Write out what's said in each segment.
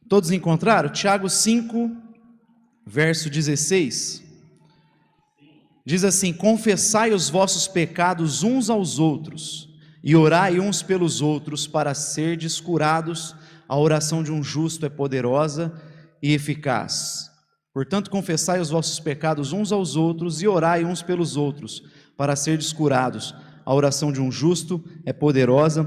Todos encontraram? Tiago 5, verso 16. Diz assim: confessai os vossos pecados uns aos outros, e orai uns pelos outros, para serdes curados. A oração de um justo é poderosa e eficaz. Portanto, confessai os vossos pecados uns aos outros, e orai uns pelos outros, para serdes curados. A oração de um justo é poderosa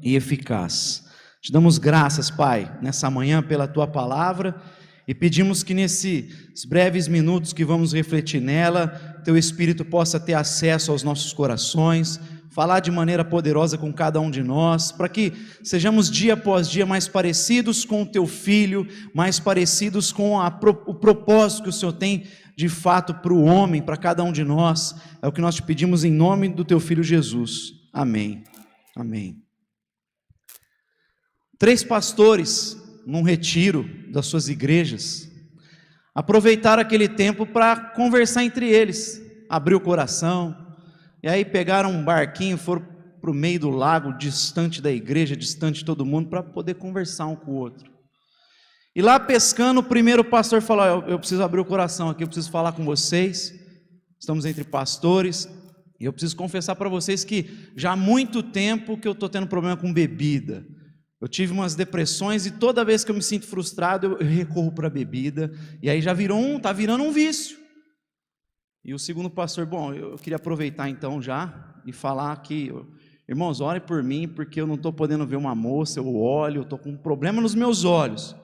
e eficaz. Te damos graças, Pai, nessa manhã pela Tua palavra, e pedimos que nesses breves minutos que vamos refletir nela, Teu Espírito possa ter acesso aos nossos corações, falar de maneira poderosa com cada um de nós, para que sejamos dia após dia mais parecidos com o Teu Filho, mais parecidos com o propósito que o Senhor tem de fato para o homem, para cada um de nós. É o que nós te pedimos em nome do Teu Filho Jesus. Amém. Amém. 3 pastores, num retiro das suas igrejas, aproveitaram aquele tempo para conversar entre eles, abrir o coração, e aí pegaram um barquinho, foram para o meio do lago, distante da igreja, distante de todo mundo, para poder conversar um com o outro. E lá pescando, o primeiro pastor falou: eu preciso abrir o coração aqui, eu preciso falar com vocês, estamos entre pastores, e eu preciso confessar para vocês que já há muito tempo que eu estou tendo problema com bebida. Eu tive umas depressões e toda vez que eu me sinto frustrado, eu recorro para a bebida, e aí já está virando um vício. E o segundo pastor: bom, eu queria aproveitar então já e falar que, irmãos, orem por mim, porque eu não estou podendo ver uma moça, eu olho, eu estou com um problema nos meus olhos.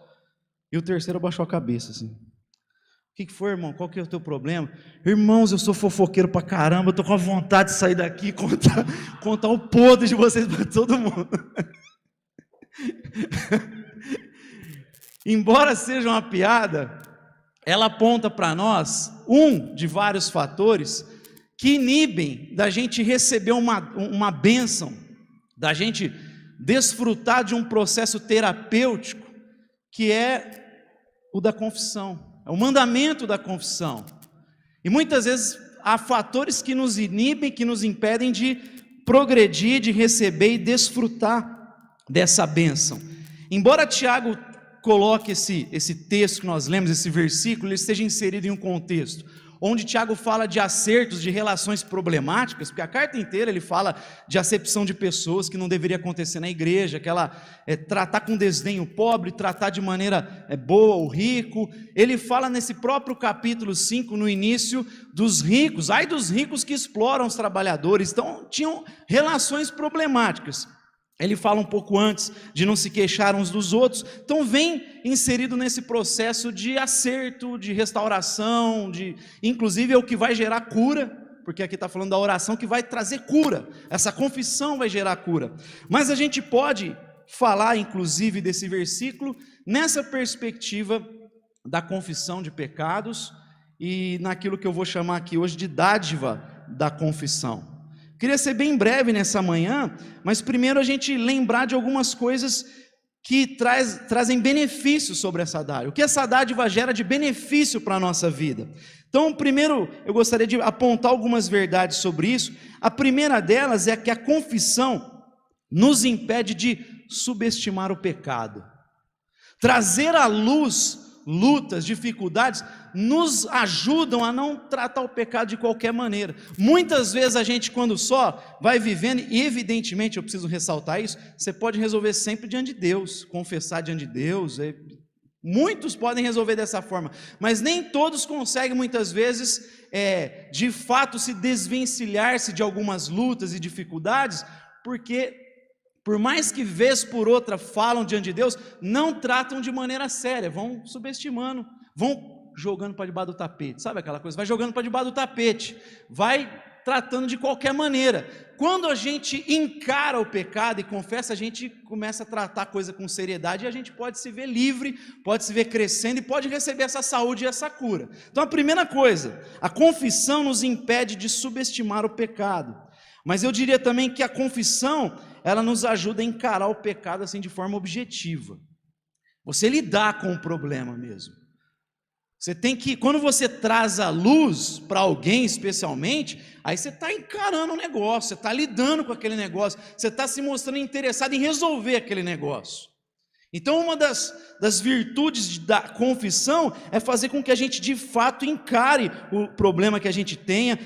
E o terceiro abaixou a cabeça assim: o que foi, irmão? Qual que é o teu problema? Irmãos, eu sou fofoqueiro pra caramba, eu estou com a vontade de sair daqui e contar o podre de vocês para todo mundo. Embora seja uma piada, ela aponta para nós um de vários fatores que inibem da gente receber uma bênção, da gente desfrutar de um processo terapêutico, que é o da confissão, é o mandamento da confissão. E muitas vezes há fatores que nos inibem, que nos impedem de progredir, de receber e desfrutar dessa bênção. Embora Tiago coloque esse texto que nós lemos, esse versículo, ele esteja inserido em um contexto onde Tiago fala de acertos de relações problemáticas, porque a carta inteira ele fala de acepção de pessoas que não deveria acontecer na igreja, tratar com desdém o pobre, tratar de maneira boa o rico. Ele fala nesse próprio capítulo 5, no início, dos ricos, ai dos ricos que exploram os trabalhadores. Então tinham relações problemáticas. Ele fala um pouco antes de não se queixar uns dos outros. Então vem inserido nesse processo de acerto, de restauração, inclusive é o que vai gerar cura, porque aqui está falando da oração que vai trazer cura, essa confissão vai gerar cura. Mas a gente pode falar inclusive desse versículo nessa perspectiva da confissão de pecados e naquilo que eu vou chamar aqui hoje de dádiva da confissão. Queria ser bem breve nessa manhã, mas primeiro a gente lembrar de algumas coisas que trazem benefícios sobre essa dádiva. O que essa dádiva gera de benefício para a nossa vida? Então, primeiro eu gostaria de apontar algumas verdades sobre isso. A primeira delas é que a confissão nos impede de subestimar o pecado. Trazer à luz lutas, dificuldades, nos ajudam a não tratar o pecado de qualquer maneira. Muitas vezes a gente, quando só vai vivendo, e evidentemente eu preciso ressaltar isso, você pode resolver sempre diante de Deus, confessar diante de Deus, muitos podem resolver dessa forma, mas nem todos conseguem muitas vezes, de fato se desvencilhar-se de algumas lutas e dificuldades, porque por mais que vez por outra falam diante de Deus, não tratam de maneira séria, vão subestimando, vão jogando para debaixo do tapete, sabe aquela coisa? Vai jogando para debaixo do tapete, vai tratando de qualquer maneira. Quando a gente encara o pecado e confessa, a gente começa a tratar a coisa com seriedade e a gente pode se ver livre, pode se ver crescendo e pode receber essa saúde e essa cura. Então a primeira coisa, a confissão nos impede de subestimar o pecado, mas eu diria também que a confissão, ela nos ajuda a encarar o pecado assim de forma objetiva, você lidar com o problema mesmo. Você tem que, quando você traz a luz para alguém especialmente, aí você está encarando o negócio, você está lidando com aquele negócio, você está se mostrando interessado em resolver aquele negócio. Então, uma das virtudes da confissão é fazer com que a gente de fato encare o problema que a gente tenha,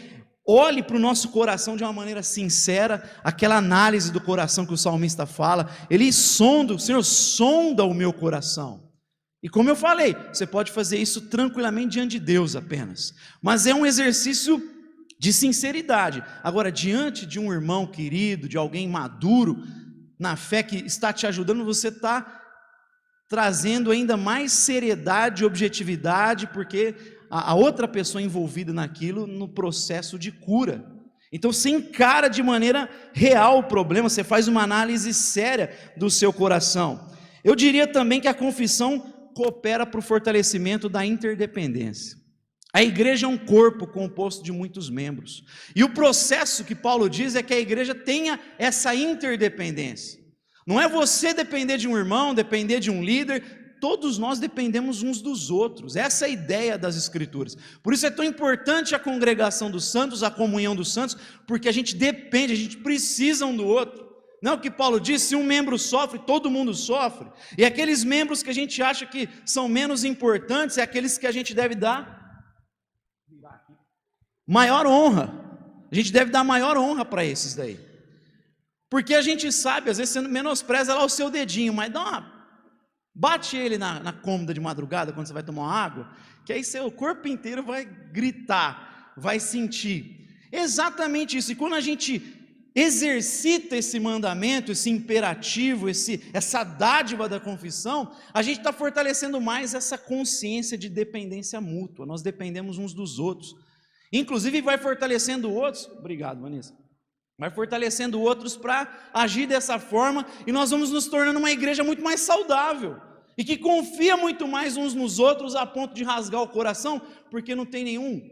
olhe para o nosso coração de uma maneira sincera, aquela análise do coração que o salmista fala. Ele sonda, o Senhor sonda o meu coração. E como eu falei, você pode fazer isso tranquilamente diante de Deus apenas, mas é um exercício de sinceridade. Agora, diante de um irmão querido, de alguém maduro na fé que está te ajudando, você está trazendo ainda mais seriedade e objetividade, porque a outra pessoa envolvida naquilo, no processo de cura. Então você encara de maneira real o problema, você faz uma análise séria do seu coração. Eu diria também que a confissão coopera para o fortalecimento da interdependência. A igreja é um corpo composto de muitos membros, e o processo que Paulo diz é que a igreja tenha essa interdependência. Não é você depender de um irmão, depender de um líder, todos nós dependemos uns dos outros. Essa é a ideia das Escrituras. Por isso é tão importante a congregação dos santos, a comunhão dos santos, porque a gente depende, a gente precisa um do outro. Não é o que Paulo diz: se um membro sofre, todo mundo sofre. E aqueles membros que a gente acha que são menos importantes, é aqueles que a gente deve dar maior honra. A gente deve dar maior honra para esses daí. Porque a gente sabe, às vezes você menospreza lá o seu dedinho, mas bate ele na cômoda de madrugada, quando você vai tomar uma água, que aí seu corpo inteiro vai gritar, vai sentir. Exatamente isso. E quando a gente exercita esse mandamento, esse imperativo, essa dádiva da confissão, a gente está fortalecendo mais essa consciência de dependência mútua. Nós dependemos uns dos outros. Inclusive vai fortalecendo outros. Obrigado, Vanessa. Vai fortalecendo outros para agir dessa forma, e nós vamos nos tornando uma igreja muito mais saudável, e que confia muito mais uns nos outros, a ponto de rasgar o coração, porque não tem nenhum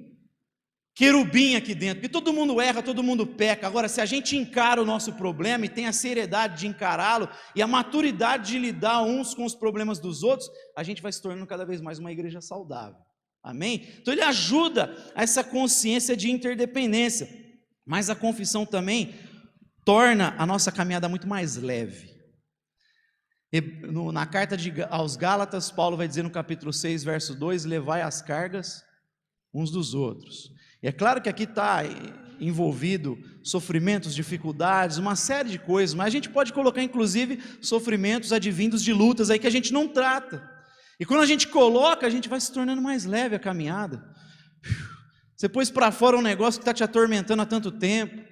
querubim aqui dentro, porque todo mundo erra, todo mundo peca. Agora, se a gente encara o nosso problema, e tem a seriedade de encará-lo, e a maturidade de lidar uns com os problemas dos outros, a gente vai se tornando cada vez mais uma igreja saudável, amém? Então ele ajuda a essa consciência de interdependência. Mas a confissão também torna a nossa caminhada muito mais leve. Na carta aos Gálatas, Paulo vai dizer no capítulo 6, verso 2, levai as cargas uns dos outros. E é claro que aqui está envolvido sofrimentos, dificuldades, uma série de coisas, mas a gente pode colocar inclusive sofrimentos advindos de lutas aí que a gente não trata. E quando a gente coloca, a gente vai se tornando mais leve a caminhada. Você pôs para fora um negócio que está te atormentando há tanto tempo,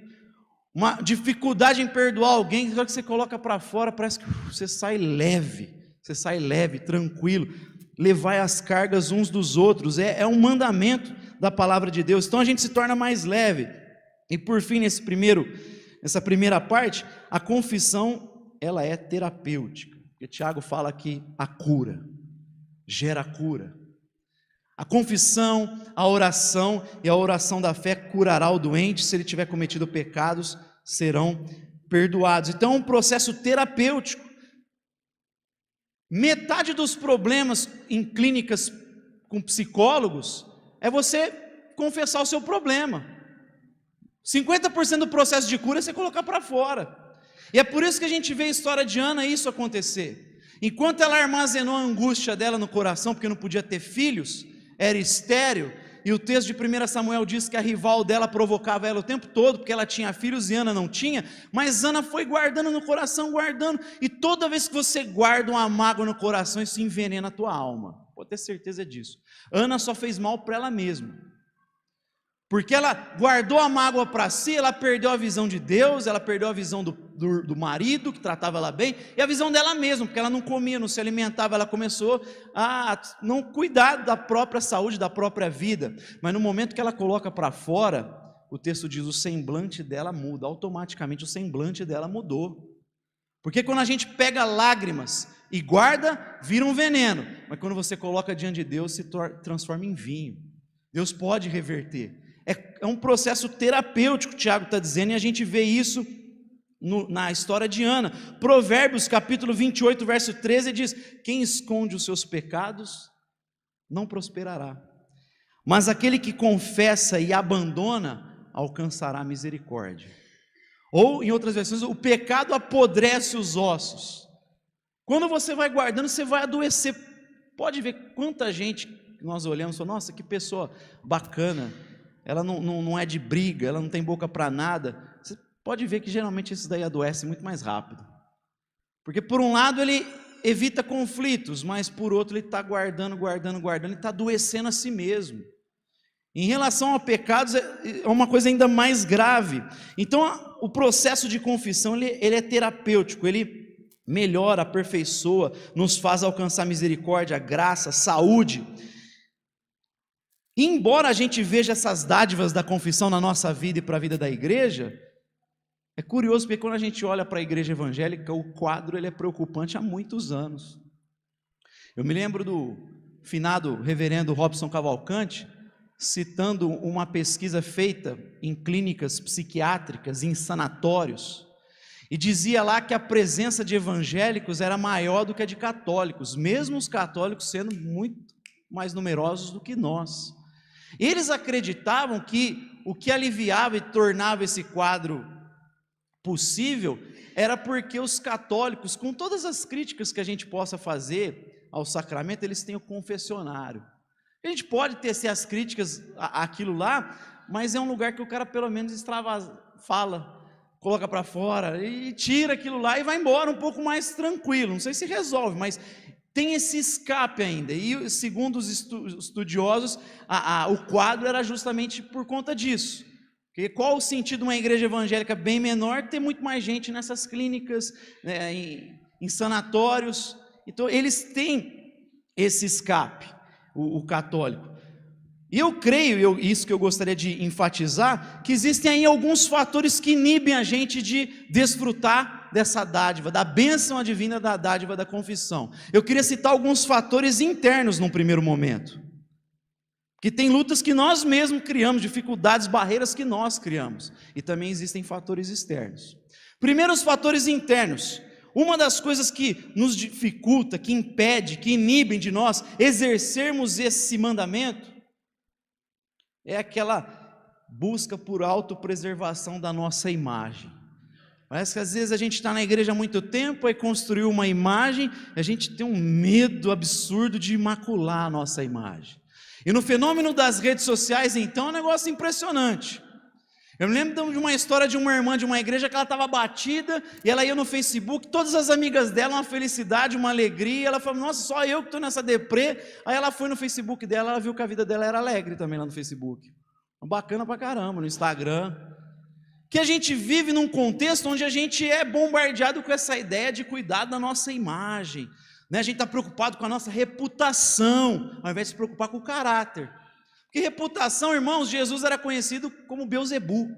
uma dificuldade em perdoar alguém, que você coloca para fora, parece que você sai leve, tranquilo. Levai as cargas uns dos outros, é um mandamento da palavra de Deus. Então a gente se torna mais leve. E por fim, nessa primeira parte, a confissão, ela é terapêutica, porque Tiago fala que a cura, gera cura. A confissão, a oração e a oração da fé curará o doente. Se ele tiver cometido pecados, serão perdoados. Então é um processo terapêutico. Metade dos problemas em clínicas com psicólogos é você confessar o seu problema. 50% do processo de cura é você colocar para fora. E é por isso que a gente vê a história de Ana isso acontecer. Enquanto ela armazenou a angústia dela no coração, porque não podia ter filhos, era estéril, e o texto de 1 Samuel diz que a rival dela provocava ela o tempo todo, porque ela tinha filhos e Ana não tinha, mas Ana foi guardando no coração, guardando, e toda vez que você guarda uma mágoa no coração, isso envenena a tua alma, pode ter certeza disso. Ana só fez mal para ela mesma, porque ela guardou a mágoa para si, ela perdeu a visão de Deus, ela perdeu a visão do marido, que tratava ela bem, e a visão dela mesma, porque ela não comia, não se alimentava, ela começou a não cuidar da própria saúde, da própria vida. Mas no momento que ela coloca para fora, o texto diz, o semblante dela muda, automaticamente o semblante dela mudou. Porque quando a gente pega lágrimas e guarda, vira um veneno, mas quando você coloca diante de Deus, se transforma em vinho. Deus pode reverter. É um processo terapêutico, Tiago está dizendo, e a gente vê isso na história de Ana. Provérbios capítulo 28, verso 13 diz, quem esconde os seus pecados não prosperará, mas aquele que confessa e abandona alcançará misericórdia. Ou em outras versões, o pecado apodrece os ossos, Quando você vai guardando, você vai adoecer. Pode ver quanta gente que nós olhamos e falamos, nossa, que pessoa bacana, ela não é de briga, ela não tem boca para nada. Você pode ver que geralmente esses daí adoecem muito mais rápido. Porque por um lado ele evita conflitos, mas por outro ele está guardando, e está adoecendo a si mesmo. Em relação a pecados, é uma coisa ainda mais grave. Então, o processo de confissão, ele é terapêutico, ele melhora, aperfeiçoa, nos faz alcançar misericórdia, graça, saúde. E embora a gente veja essas dádivas da confissão na nossa vida e para a vida da igreja, é curioso porque quando a gente olha para a igreja evangélica, o quadro ele é preocupante há muitos anos. Eu me lembro do finado reverendo Robson Cavalcante, citando uma pesquisa feita em clínicas psiquiátricas, em sanatórios, e dizia lá que a presença de evangélicos era maior do que a de católicos, mesmo os católicos sendo muito mais numerosos do que nós. Eles acreditavam que o que aliviava e tornava esse quadro possível era porque os católicos, com todas as críticas que a gente possa fazer ao sacramento, eles têm o confessionário. A gente pode tecer as críticas àquilo lá, mas é um lugar que o cara pelo menos fala, coloca para fora e tira aquilo lá e vai embora um pouco mais tranquilo. Não sei se resolve, mas tem esse escape ainda. E segundo os estudiosos, o quadro era justamente por conta disso. Porque qual o sentido de uma igreja evangélica bem menor ter muito mais gente nessas clínicas, né, em sanatórios? Então eles têm esse escape, o católico. E eu creio, isso que eu gostaria de enfatizar, que existem aí alguns fatores que inibem a gente de desfrutar dessa dádiva, da bênção divina da dádiva da confissão. Eu queria citar alguns fatores internos num primeiro momento, que tem lutas que nós mesmos criamos, dificuldades, barreiras que nós criamos, e também existem fatores externos. Primeiro, os fatores internos. Uma das coisas que nos dificulta, que impede, que inibem de nós exercermos esse mandamento, é aquela busca por autopreservação da nossa imagem. Parece que às vezes a gente está na igreja há muito tempo e construiu uma imagem, e a gente tem um medo absurdo de macular a nossa imagem. E no fenômeno das redes sociais, então, é um negócio impressionante. Eu me lembro de uma história de uma irmã de uma igreja que ela estava abatida, e ela ia no Facebook, todas as amigas dela, uma felicidade, uma alegria, ela falou, nossa, só eu que estou nessa deprê. Aí ela foi no Facebook dela, ela viu que a vida dela era alegre também lá no Facebook. Bacana pra caramba, no Instagram. Que a gente vive num contexto onde a gente é bombardeado com essa ideia de cuidar da nossa imagem, né? A gente está preocupado com a nossa reputação, ao invés de se preocupar com o caráter. Porque reputação, irmãos, Jesus era conhecido como Beelzebu.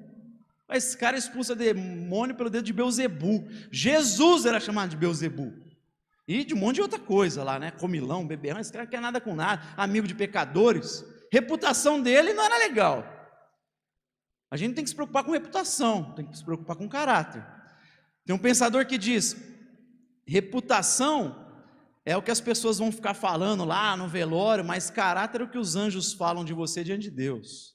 Esse cara expulsa demônio pelo dedo de Beelzebu. Jesus era chamado de Beelzebu. E de um monte de outra coisa lá, né? Comilão, beberrão, esse cara não quer nada com nada, amigo de pecadores. Reputação dele não era legal. A gente não tem que se preocupar com reputação, tem que se preocupar com caráter. Tem um pensador que diz, reputação é o que as pessoas vão ficar falando lá no velório, mas caráter é o que os anjos falam de você diante de Deus.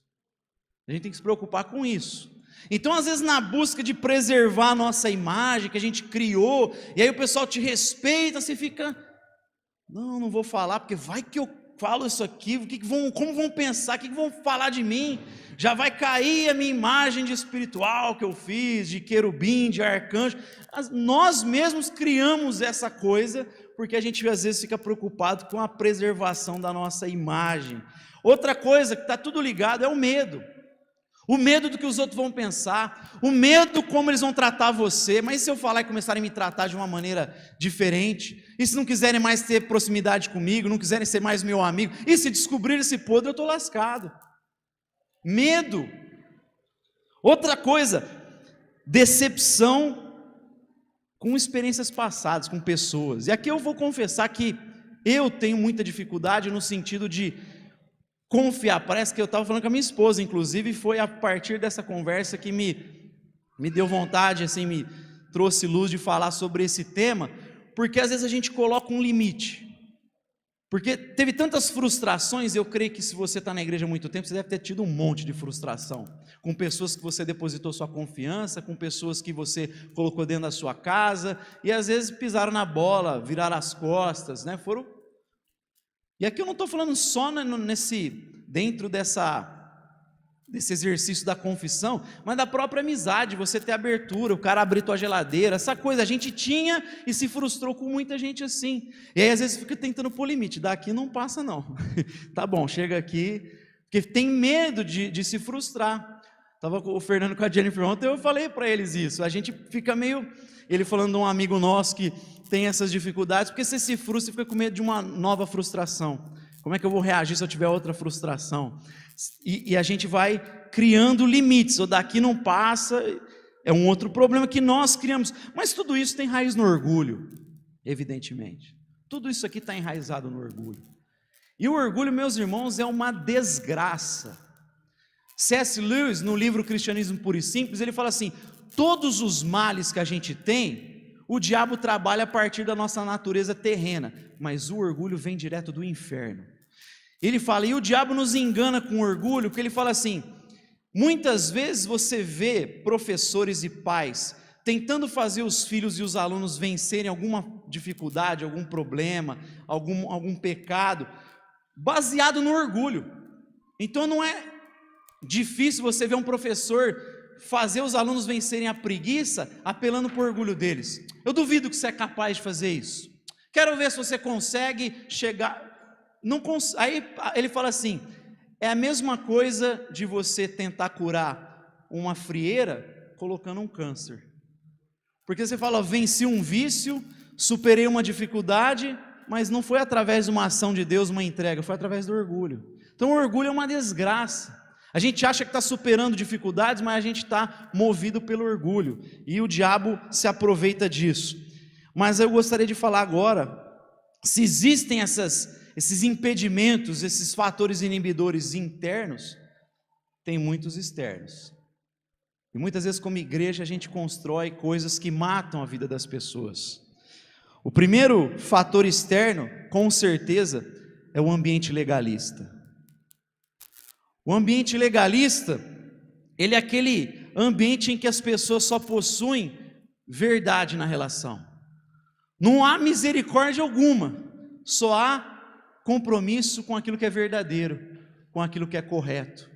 A gente tem que se preocupar com isso. Então, às vezes, na busca de preservar a nossa imagem que a gente criou, e aí o pessoal te respeita, você fica, não vou falar, porque vai que eu falo isso aqui, como vão pensar, o que vão falar de mim? Já vai cair a minha imagem de espiritual que eu fiz, de querubim, de arcanjo. Nós mesmos criamos essa coisa, porque a gente às vezes fica preocupado com a preservação da nossa imagem. Outra coisa que está tudo ligado é o medo. O medo do que os outros vão pensar, o medo como eles vão tratar você. Mas e se eu falar e começarem a me tratar de uma maneira diferente? E se não quiserem mais ter proximidade comigo, não quiserem ser mais meu amigo? E se descobrir esse podre, eu estou lascado. Medo. Outra coisa, decepção com experiências passadas, com pessoas. E aqui eu vou confessar que eu tenho muita dificuldade no sentido de confiar. Parece que eu estava falando com a minha esposa, inclusive, e foi a partir dessa conversa que me deu vontade, assim, me trouxe luz de falar sobre esse tema, porque às vezes a gente coloca um limite. Porque teve tantas frustrações, eu creio que se você está na igreja há muito tempo, você deve ter tido um monte de frustração, com pessoas que você depositou sua confiança, com pessoas que você colocou dentro da sua casa, e às vezes pisaram na bola, viraram as costas, né? E aqui eu não estou falando só dentro desse exercício da confissão, mas da própria amizade, você ter abertura, o cara abrir tua geladeira, essa coisa, a gente tinha e se frustrou com muita gente assim, e aí às vezes fica tentando pôr limite, daqui não passa não, tá bom, chega aqui, porque tem medo de se frustrar. Estava o Fernando com a Jennifer ontem, eu falei para eles isso, a gente fica meio, ele falando de um amigo nosso que tem essas dificuldades, porque você se frustra e fica com medo de uma nova frustração. Como é que eu vou reagir se eu tiver outra frustração? E a gente vai criando limites, ou daqui não passa, é um outro problema que nós criamos. Mas tudo isso tem raiz no orgulho, evidentemente. Tudo isso aqui está enraizado no orgulho. E o orgulho, meus irmãos, é uma desgraça. C.S. Lewis, no livro Cristianismo Puro e Simples, ele fala assim: todos os males que a gente tem, o diabo trabalha a partir da nossa natureza terrena, mas o orgulho vem direto do inferno. Ele fala, e o diabo nos engana com orgulho, porque ele fala assim, muitas vezes você vê professores e pais tentando fazer os filhos e os alunos vencerem alguma dificuldade, algum problema, algum pecado, baseado no orgulho. Então não é difícil você ver um professor fazer os alunos vencerem a preguiça, apelando por orgulho deles. Eu duvido que você é capaz de fazer isso. Quero ver se você consegue chegar. Aí ele fala assim, é a mesma coisa de você tentar curar uma frieira colocando um câncer, porque você fala, venci um vício, superei uma dificuldade, mas não foi através de uma ação de Deus, uma entrega, foi através do orgulho. Então o orgulho é uma desgraça, a gente acha que está superando dificuldades, mas a gente está movido pelo orgulho, e o diabo se aproveita disso. Mas eu gostaria de falar agora, se existem esses impedimentos, esses fatores inibidores internos, tem muitos externos. E muitas vezes, como igreja, a gente constrói coisas que matam a vida das pessoas. O primeiro fator externo, com certeza, é o ambiente legalista. O ambiente legalista, ele é aquele ambiente em que as pessoas só possuem verdade na relação. Não há misericórdia alguma, só há compromisso com aquilo que é verdadeiro, com aquilo que é correto.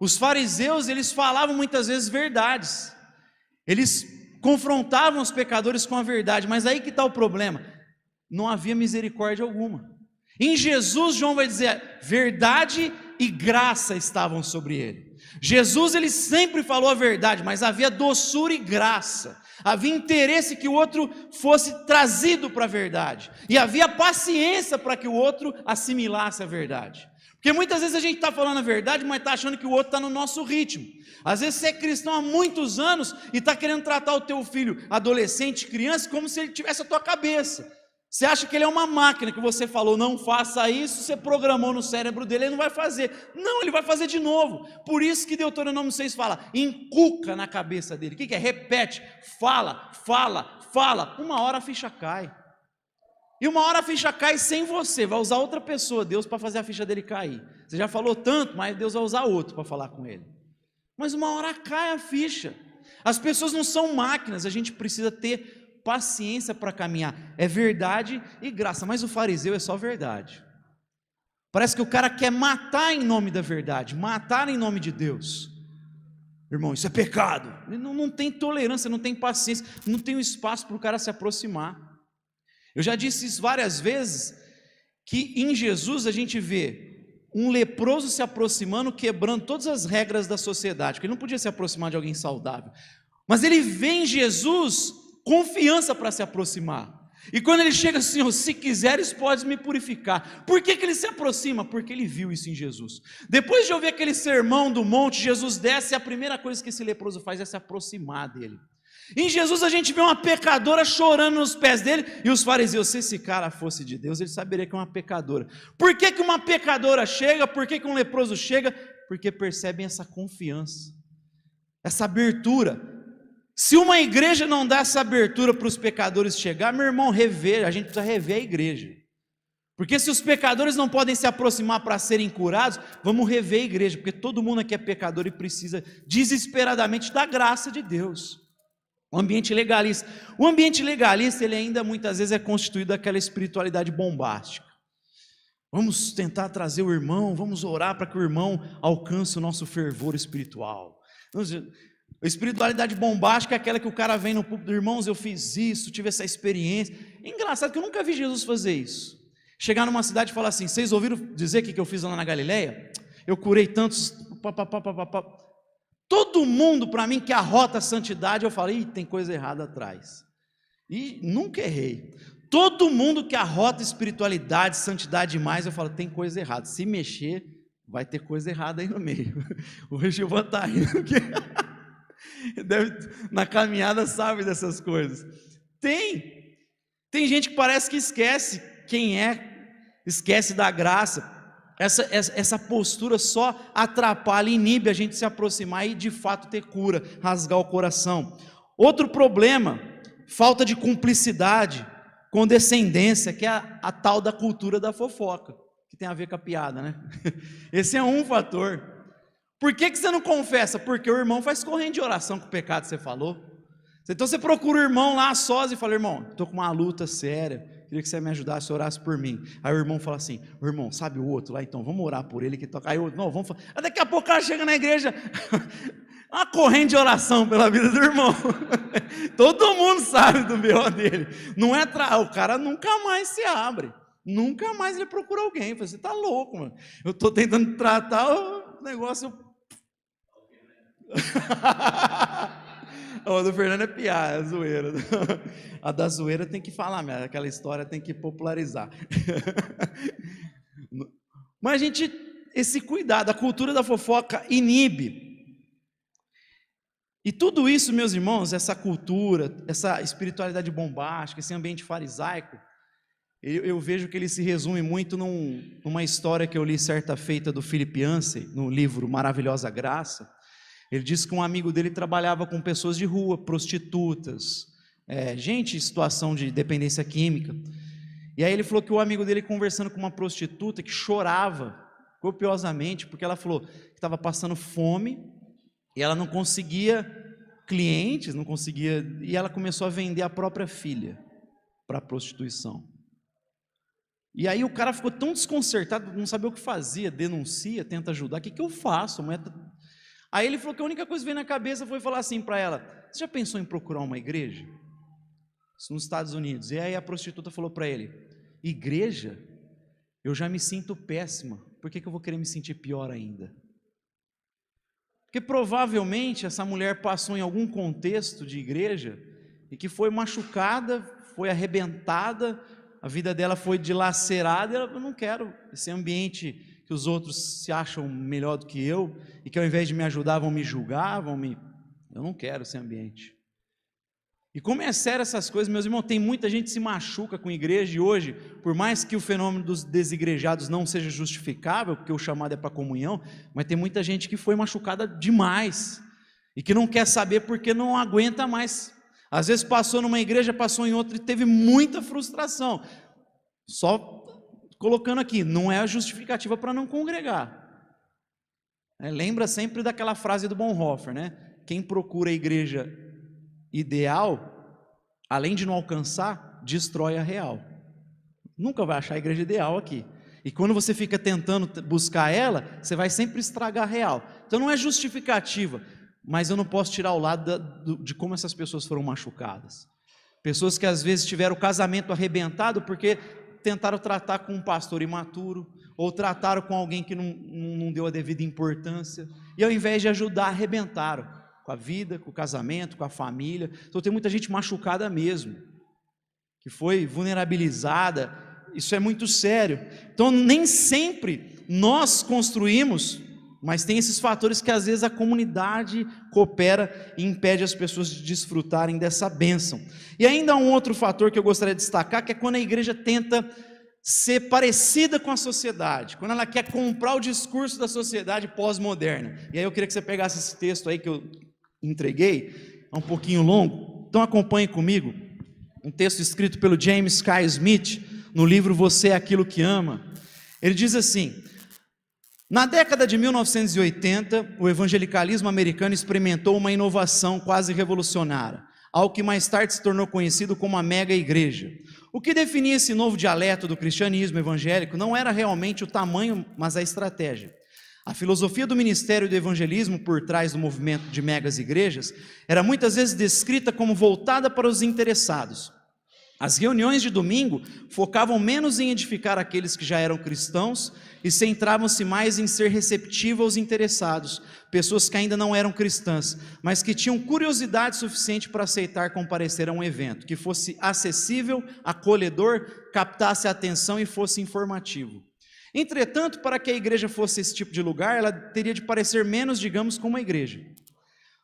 Os fariseus, eles falavam muitas vezes verdades, eles confrontavam os pecadores com a verdade, mas aí que está o problema, não havia misericórdia alguma. Em Jesus, João vai dizer, verdade e graça estavam sobre ele. Jesus, ele sempre falou a verdade, mas havia doçura e graça, havia interesse que o outro fosse trazido para a verdade, e havia paciência para que o outro assimilasse a verdade, porque muitas vezes a gente está falando a verdade, mas está achando que o outro está no nosso ritmo. Às vezes você é cristão há muitos anos, e está querendo tratar o teu filho, adolescente, criança, como se ele tivesse a tua cabeça. Você acha que ele é uma máquina, que você falou, não faça isso, você programou no cérebro dele, ele não vai fazer. Não, ele vai fazer de novo. Por isso que Deuteronômio 6 fala, inculca na cabeça dele. O que é? Repete, fala. Uma hora a ficha cai. E uma hora a ficha cai sem você, vai usar outra pessoa, Deus, para fazer a ficha dele cair. Você já falou tanto, mas Deus vai usar outro para falar com ele. Mas uma hora cai a ficha. As pessoas não são máquinas, a gente precisa ter paciência para caminhar, é verdade e graça, mas o fariseu é só verdade. Parece que o cara quer matar em nome da verdade, matar em nome de Deus. Irmão, isso é pecado. Ele não tem tolerância, não tem paciência, não tem um espaço para o cara se aproximar. Eu já disse isso várias vezes, que em Jesus a gente vê um leproso se aproximando, quebrando todas as regras da sociedade, porque ele não podia se aproximar de alguém saudável, mas ele vê em Jesus confiança para se aproximar, e quando ele chega assim, se quiseres podes me purificar. Por que ele se aproxima? Porque ele viu isso em Jesus. Depois de ouvir aquele sermão do monte, Jesus desce, e a primeira coisa que esse leproso faz é se aproximar dele. Em Jesus a gente vê uma pecadora chorando nos pés dele, e os fariseus, se esse cara fosse de Deus, ele saberia que é uma pecadora. Por que uma pecadora chega? Por que um leproso chega? Porque percebem essa confiança, essa abertura. Se uma igreja não dá essa abertura para os pecadores chegar, meu irmão, a gente precisa rever a igreja, Porque se os pecadores não podem se aproximar para serem curados, vamos rever a igreja, porque todo mundo aqui é pecador e precisa desesperadamente da graça de Deus. O ambiente legalista, ele ainda muitas vezes é constituído daquela espiritualidade bombástica. Vamos tentar trazer o irmão, vamos orar para que o irmão alcance o nosso fervor espiritual. A espiritualidade bombástica é aquela que o cara vem no púlpito, irmãos, eu fiz isso, tive essa experiência. É engraçado que eu nunca vi Jesus fazer isso. Chegar numa cidade e falar assim: vocês ouviram dizer o que eu fiz lá na Galileia? Eu curei tantos. Todo mundo, para mim, que arrota a santidade, eu falo: ih, tem coisa errada atrás. E nunca errei. Todo mundo que arrota espiritualidade, santidade demais, eu falo: tem coisa errada. Se mexer, vai ter coisa errada aí no meio. O Regivan está rindo, porque na caminhada sabe dessas coisas. Tem gente que parece que esquece quem é, esquece da graça. Essa postura só atrapalha, inibe a gente se aproximar e de fato ter cura, rasgar o coração. Outro problema, falta de cumplicidade, condescendência, que é a tal da cultura da fofoca, que tem a ver com a piada, né? Esse é um fator. Por que você não confessa? Porque o irmão faz corrente de oração com o pecado que você falou. Então você procura o irmão lá sós e fala: irmão, estou com uma luta séria, queria que você me ajudasse, orasse por mim. Aí o irmão fala assim: o irmão, sabe o outro lá? Então vamos orar por ele que toca. Aí o outro: não, vamos falar. Aí daqui a pouco o cara chega na igreja, uma corrente de oração pela vida do irmão. Todo mundo sabe do B.O. dele. Não é o cara nunca mais se abre, nunca mais ele procura alguém. Você está louco, mano. Eu estou tentando tratar o negócio. A do Fernando é piada, é zoeira. A da zoeira tem que falar mesmo, aquela história tem que popularizar. Mas esse cuidado, a cultura da fofoca inibe. E tudo isso, meus irmãos, essa cultura, essa espiritualidade bombástica, esse ambiente farisaico, eu vejo que ele se resume muito numa história que eu li certa feita do Philip Yancey, no livro Maravilhosa Graça. Ele disse que um amigo dele trabalhava com pessoas de rua, prostitutas, gente em situação de dependência química. E aí ele falou que o amigo dele, conversando com uma prostituta, que chorava copiosamente, porque ela falou que estava passando fome, e ela não conseguia clientes, e ela começou a vender a própria filha para a prostituição. E aí o cara ficou tão desconcertado, não sabia o que fazia, denuncia, tenta ajudar, o que eu faço? A mulher... Aí ele falou que a única coisa que veio na cabeça foi falar assim para ela: você já pensou em procurar uma igreja? Isso nos Estados Unidos. E aí a prostituta falou para ele: igreja? Eu já me sinto péssima, por que eu vou querer me sentir pior ainda? Porque provavelmente essa mulher passou em algum contexto de igreja e que foi machucada, foi arrebentada, a vida dela foi dilacerada, e ela: eu não quero esse ambiente que os outros se acham melhor do que eu, e que ao invés de me ajudar vão me julgar, eu não quero esse ambiente. E como é sério essas coisas, meus irmãos, tem muita gente que se machuca com igreja, e hoje, por mais que o fenômeno dos desigrejados não seja justificável, porque o chamado é para comunhão, mas tem muita gente que foi machucada demais, e que não quer saber porque não aguenta mais. Às vezes passou numa igreja, passou em outra e teve muita frustração. Só colocando aqui, não é a justificativa para não congregar. Lembra sempre daquela frase do Bonhoeffer, né? Quem procura a igreja ideal, além de não alcançar, destrói a real. Nunca vai achar a igreja ideal aqui. E quando você fica tentando buscar ela, você vai sempre estragar a real. Então não é justificativa, mas eu não posso tirar o lado de como essas pessoas foram machucadas. Pessoas que às vezes tiveram o casamento arrebentado porque tentaram tratar com um pastor imaturo, ou trataram com alguém que não deu a devida importância, e ao invés de ajudar, arrebentaram com a vida, com o casamento, com a família. Então tem muita gente machucada mesmo, que foi vulnerabilizada. Isso é muito sério. Então nem sempre nós construímos, mas tem esses fatores que às vezes a comunidade coopera e impede as pessoas de desfrutarem dessa bênção. E ainda há um outro fator que eu gostaria de destacar, que é quando a igreja tenta ser parecida com a sociedade, quando ela quer comprar o discurso da sociedade pós-moderna. E aí eu queria que você pegasse esse texto aí que eu entreguei, é um pouquinho longo, então acompanhe comigo, um texto escrito pelo James K. Smith, no livro Você é Aquilo que Ama. Ele diz assim: na década de 1980, o evangelicalismo americano experimentou uma inovação quase revolucionária, algo que mais tarde se tornou conhecido como a mega igreja. O que definia esse novo dialeto do cristianismo evangélico não era realmente o tamanho, mas a estratégia. A filosofia do ministério do evangelismo por trás do movimento de megas igrejas era muitas vezes descrita como voltada para os interessados. As reuniões de domingo focavam menos em edificar aqueles que já eram cristãos e centravam-se mais em ser receptivo aos interessados, pessoas que ainda não eram cristãs, mas que tinham curiosidade suficiente para aceitar comparecer a um evento, que fosse acessível, acolhedor, captasse a atenção e fosse informativo. Entretanto, para que a igreja fosse esse tipo de lugar, ela teria de parecer menos, digamos, como uma igreja.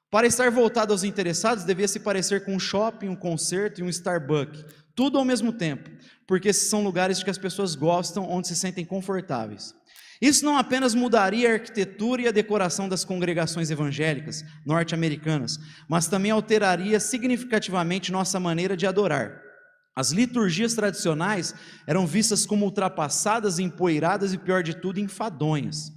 Para estar voltada aos interessados, devia se parecer com um shopping, um concerto e um Starbucks, tudo ao mesmo tempo, porque esses são lugares que as pessoas gostam, onde se sentem confortáveis. Isso não apenas mudaria a arquitetura e a decoração das congregações evangélicas norte-americanas, mas também alteraria significativamente nossa maneira de adorar. As liturgias tradicionais eram vistas como ultrapassadas, empoeiradas e, pior de tudo, enfadonhas.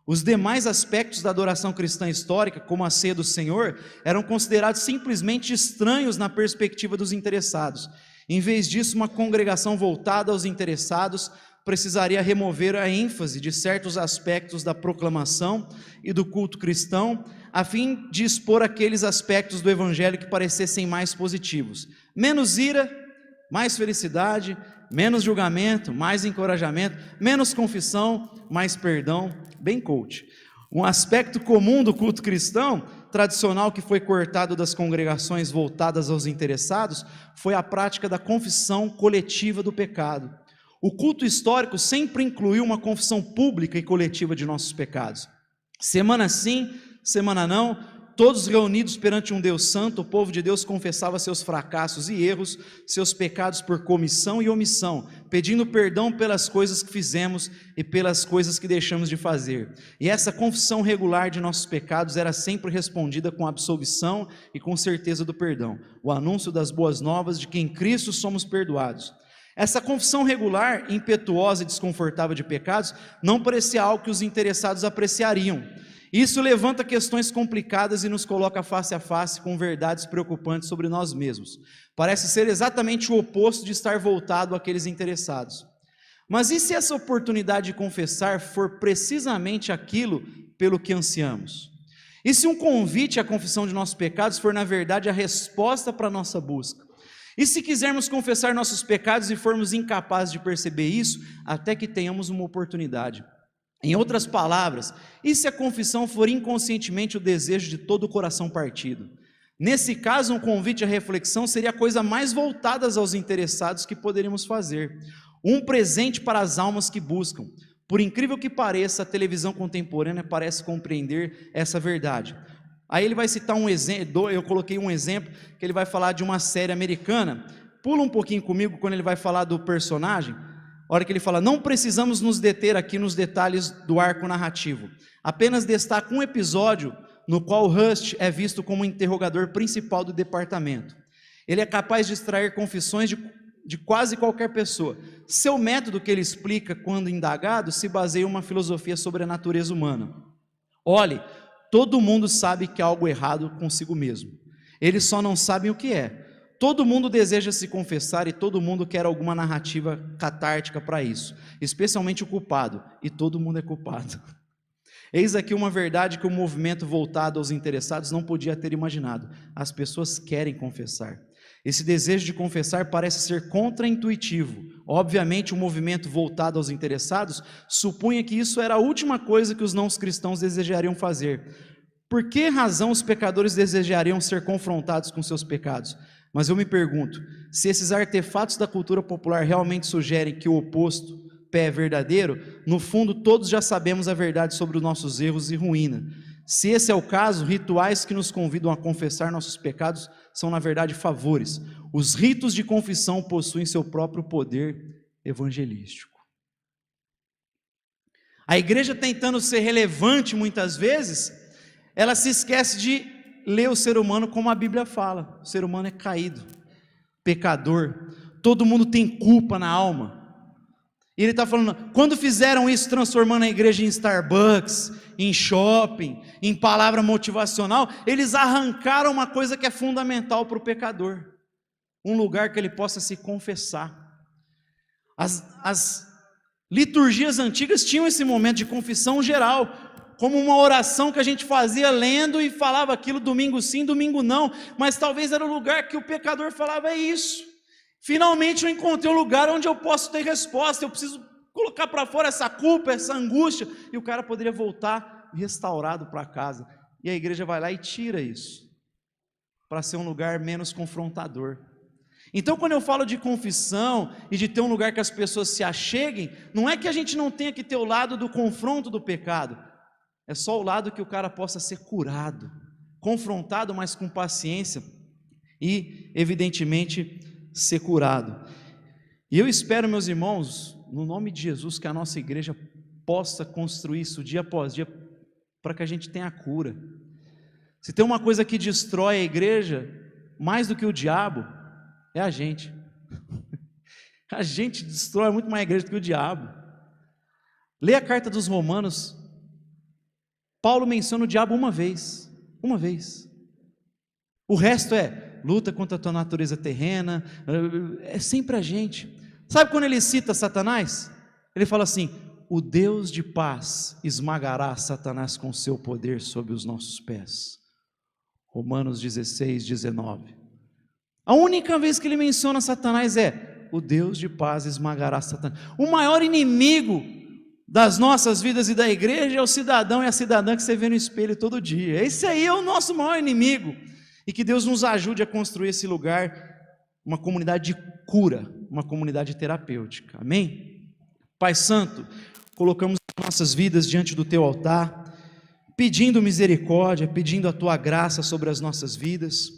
Os demais aspectos da adoração cristã histórica, como a ceia do Senhor, eram considerados simplesmente estranhos na perspectiva dos interessados. Em vez disso, uma congregação voltada aos interessados precisaria remover a ênfase de certos aspectos da proclamação e do culto cristão, a fim de expor aqueles aspectos do evangelho que parecessem mais positivos. Menos ira, mais felicidade, menos julgamento, mais encorajamento, menos confissão, mais perdão, bem coach. Um aspecto comum do culto cristão tradicional que foi cortado das congregações voltadas aos interessados foi a prática da confissão coletiva do pecado. O culto histórico sempre incluiu uma confissão pública e coletiva de nossos pecados. Semana sim, semana não, todos reunidos perante um Deus santo, o povo de Deus confessava seus fracassos e erros, seus pecados por comissão e omissão, pedindo perdão pelas coisas que fizemos e pelas coisas que deixamos de fazer. E essa confissão regular de nossos pecados era sempre respondida com absolvição e com certeza do perdão, o anúncio das boas novas de que em Cristo somos perdoados. Essa confissão regular, impetuosa e desconfortável de pecados, não parecia algo que os interessados apreciariam. Isso levanta questões complicadas e nos coloca face a face com verdades preocupantes sobre nós mesmos. Parece ser exatamente o oposto de estar voltado àqueles interessados. Mas e se essa oportunidade de confessar for precisamente aquilo pelo que ansiamos? E se um convite à confissão de nossos pecados for na verdade a resposta para a nossa busca? E se quisermos confessar nossos pecados e formos incapazes de perceber isso, até que tenhamos uma oportunidade? Em outras palavras, e se a confissão for inconscientemente o desejo de todo o coração partido? Nesse caso, um convite à reflexão seria a coisa mais voltada aos interessados que poderíamos fazer. Um presente para as almas que buscam. Por incrível que pareça, a televisão contemporânea parece compreender essa verdade. Aí ele vai citar um exemplo, eu coloquei um exemplo, que ele vai falar de uma série americana. Pula um pouquinho comigo quando ele vai falar do personagem. A hora que ele fala, não precisamos nos deter aqui nos detalhes do arco narrativo. Apenas destaca um episódio no qual Rust é visto como o interrogador principal do departamento. Ele é capaz de extrair confissões de quase qualquer pessoa. Seu método que ele explica quando indagado se baseia em uma filosofia sobre a natureza humana. Olhe, todo mundo sabe que há algo errado consigo mesmo. Eles só não sabem o que é. Todo mundo deseja se confessar e todo mundo quer alguma narrativa catártica para isso, especialmente o culpado, e todo mundo é culpado. Eis aqui uma verdade que o movimento voltado aos interessados não podia ter imaginado. As pessoas querem confessar. Esse desejo de confessar parece ser contraintuitivo. Obviamente, o movimento voltado aos interessados supunha que isso era a última coisa que os não cristãos desejariam fazer. Por que razão os pecadores desejariam ser confrontados com seus pecados? Mas eu me pergunto, se esses artefatos da cultura popular realmente sugerem que o oposto, pé, é verdadeiro, no fundo todos já sabemos a verdade sobre os nossos erros e ruína. Se esse é o caso, rituais que nos convidam a confessar nossos pecados são na verdade favores. Os ritos de confissão possuem seu próprio poder evangelístico. A igreja, tentando ser relevante muitas vezes, ela se esquece de ler o ser humano como a Bíblia fala. O ser humano é caído, pecador, todo mundo tem culpa na alma. E ele está falando, quando fizeram isso, transformando a igreja em Starbucks, em shopping, em palavra motivacional, eles arrancaram uma coisa que é fundamental para o pecador, um lugar que ele possa se confessar. As liturgias antigas tinham esse momento de confissão geral, como uma oração que a gente fazia lendo e falava aquilo domingo sim, domingo não, mas talvez era o lugar que o pecador falava, é isso. Finalmente eu encontrei um lugar onde eu posso ter resposta, eu preciso colocar para fora essa culpa, essa angústia, e o cara poderia voltar restaurado para casa. E a igreja vai lá e tira isso, para ser um lugar menos confrontador. Então, quando eu falo de confissão e de ter um lugar que as pessoas se acheguem, não é que a gente não tenha que ter o lado do confronto do pecado, é só o lado que o cara possa ser curado, confrontado, mas com paciência e, evidentemente, ser curado. E eu espero, meus irmãos, no nome de Jesus, que a nossa igreja possa construir isso dia após dia, para que a gente tenha a cura. Se tem uma coisa que destrói a igreja, mais do que o diabo, é a gente. A gente destrói muito mais a igreja do que o diabo. Lê a carta dos Romanos, Paulo menciona o diabo uma vez, o resto é luta contra a tua natureza terrena, é sempre a gente. Sabe quando ele cita Satanás? Ele fala assim, o Deus de paz esmagará Satanás com seu poder sobre os nossos pés. Romanos 16, 19. A única vez que ele menciona Satanás é, o Deus de paz esmagará Satanás. O maior inimigo das nossas vidas e da igreja é o cidadão e a cidadã que você vê no espelho todo dia. Esse aí é o nosso maior inimigo. E que Deus nos ajude a construir esse lugar, uma comunidade de cura, uma comunidade terapêutica, amém? Pai Santo, colocamos nossas vidas diante do Teu altar, pedindo misericórdia, pedindo a Tua graça sobre as nossas vidas,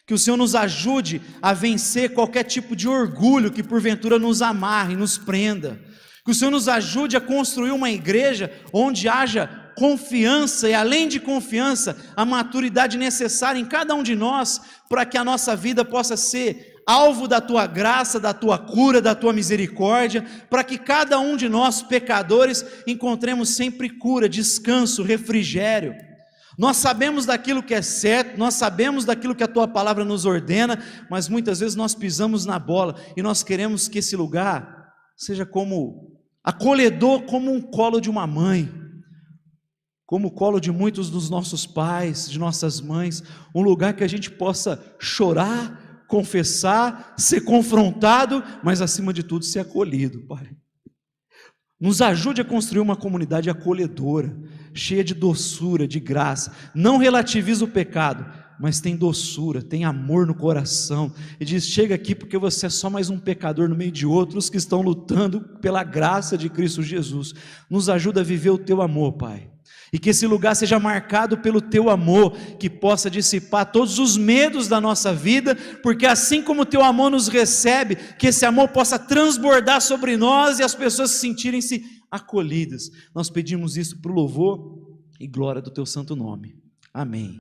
que o Senhor nos ajude a vencer qualquer tipo de orgulho que porventura nos amarre, nos prenda, que o Senhor nos ajude a construir uma igreja onde haja confiança e, além de confiança, a maturidade necessária em cada um de nós, para que a nossa vida possa ser alvo da Tua graça, da Tua cura, da Tua misericórdia, para que cada um de nós, pecadores, encontremos sempre cura, descanso, refrigério. Nós sabemos daquilo que é certo, nós sabemos daquilo que a Tua palavra nos ordena, mas muitas vezes nós pisamos na bola, e nós queremos que esse lugar seja como acolhedor, como um colo de uma mãe, como o colo de muitos dos nossos pais, de nossas mães, um lugar que a gente possa chorar, confessar, ser confrontado, mas acima de tudo ser acolhido, Pai. Nos ajude a construir uma comunidade acolhedora, cheia de doçura, de graça. Não relativiza o pecado, mas tem doçura, tem amor no coração, e diz, chega aqui porque você é só mais um pecador no meio de outros que estão lutando pela graça de Cristo Jesus. Nos ajuda a viver o Teu amor, Pai. E que esse lugar seja marcado pelo Teu amor, que possa dissipar todos os medos da nossa vida, porque assim como o Teu amor nos recebe, que esse amor possa transbordar sobre nós e as pessoas sentirem-se acolhidas. Nós pedimos isso para o louvor e glória do Teu santo nome. Amém.